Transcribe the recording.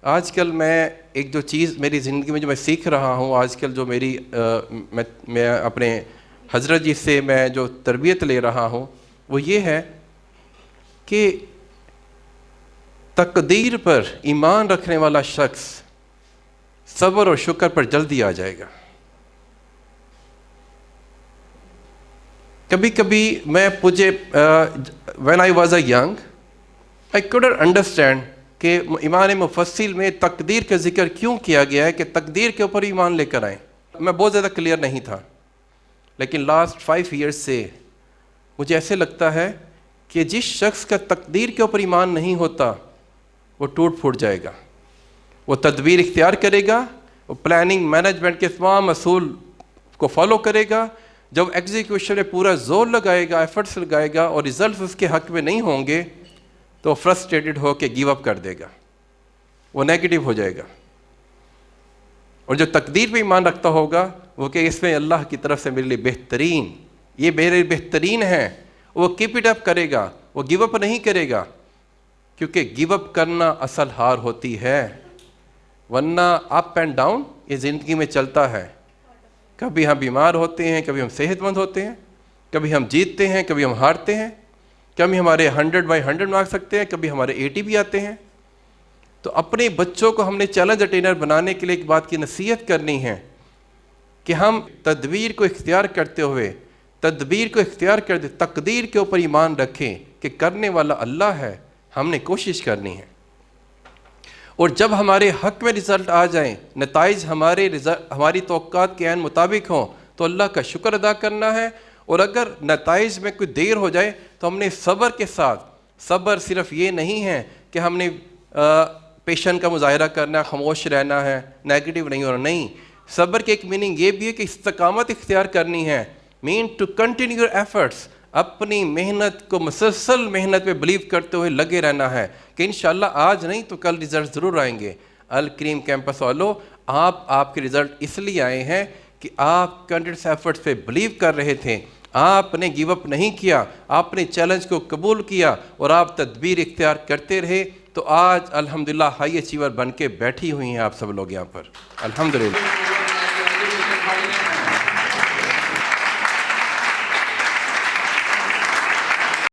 آج کل میں ایک جو چیز میری زندگی میں جو میں سیکھ رہا ہوں آج کل جو میری میں اپنے حضرت جی سے میں جو تربیت لے رہا ہوں وہ یہ ہے کہ تقدیر پر ایمان رکھنے والا شخص صبر اور شکر پر جلدی آ جائے گا۔ کبھی کبھی مجھے when I was a young I couldn't understand کہ ایمان مفصل میں تقدیر کا ذکر کیوں کیا گیا ہے کہ تقدیر کے اوپر ایمان لے کر آئیں۔ میں بہت زیادہ کلیئر نہیں تھا، لیکن لاسٹ 5 ایئرز سے مجھے ایسے لگتا ہے کہ جس شخص کا تقدیر کے اوپر ایمان نہیں ہوتا وہ ٹوٹ پھوٹ جائے گا، وہ تدبیر اختیار کرے گا، وہ پلاننگ مینجمنٹ کے تمام اصول کو فالو کرے گا، جب ایگزیکیوشن میں پورا زور لگائے گا، ایفرٹس لگائے گا اور ریزلٹس اس کے حق میں نہیں ہوں گے تو فرسٹریٹڈ ہو کے گیو اپ کر دے گا، وہ نیگیٹو ہو جائے گا۔ اور جو تقدیر پہ ایمان رکھتا ہوگا وہ کہ اس میں اللہ کی طرف سے میرے لیے بہترین، یہ میرے بہترین ہے، وہ کیپ اٹ اپ کرے گا، وہ گیو اپ نہیں کرے گا، کیونکہ گیو اپ کرنا اصل ہار ہوتی ہے، ورنہ اپ اینڈ ڈاؤن یہ زندگی میں چلتا ہے۔ کبھی ہم بیمار ہوتے ہیں، کبھی ہم صحت مند ہوتے ہیں، کبھی ہم جیتتے ہیں، کبھی ہم ہارتے ہیں، کبھی ہمارے 100/100 مارکس سکتے ہیں، کبھی ہمارے 80 بھی آتے ہیں۔ تو اپنے بچوں کو ہم نے چیلنج اٹینر بنانے کے لیے ایک بات کی نصیحت کرنی ہے کہ ہم تدبیر کو اختیار کرتے ہوئے تقدیر کے اوپر ایمان رکھیں کہ کرنے والا اللہ ہے، ہم نے کوشش کرنی ہے، اور جب ہمارے حق میں رزلٹ آ جائیں، نتائج ہماری توقعات کے عین مطابق ہوں تو اللہ کا شکر ادا کرنا ہے، اور اگر نتائج میں کوئی دیر ہو جائے تو ہم نے صبر کے ساتھ، صبر صرف یہ نہیں ہے کہ ہم نے پیشن کا مظاہرہ کرنا ہے، خاموش رہنا ہے، نیگیٹو نہیں ہونا، نہیں، صبر کی ایک میننگ یہ بھی ہے کہ استقامت اختیار کرنی ہے، مین ٹو کنٹینیو یور ایفرٹس، اپنی محنت کو مسلسل محنت پہ بلیو کرتے ہوئے لگے رہنا ہے کہ انشاءاللہ آج نہیں تو کل رزلٹ ضرور آئیں گے۔ الکریم کیمپس والو، آپ کے رزلٹ اس لیے آئے ہیں کہ آپ کنٹینیوس ایفرٹس پہ بلیو کر رہے تھے، آپ نے گیو اپ نہیں کیا، آپ نے چیلنج کو قبول کیا اور آپ تدبیر اختیار کرتے رہے، تو آج الحمدللہ ہائی اچیور بن کے بیٹھی ہوئی ہیں آپ سب لوگ یہاں پر، الحمدللہ۔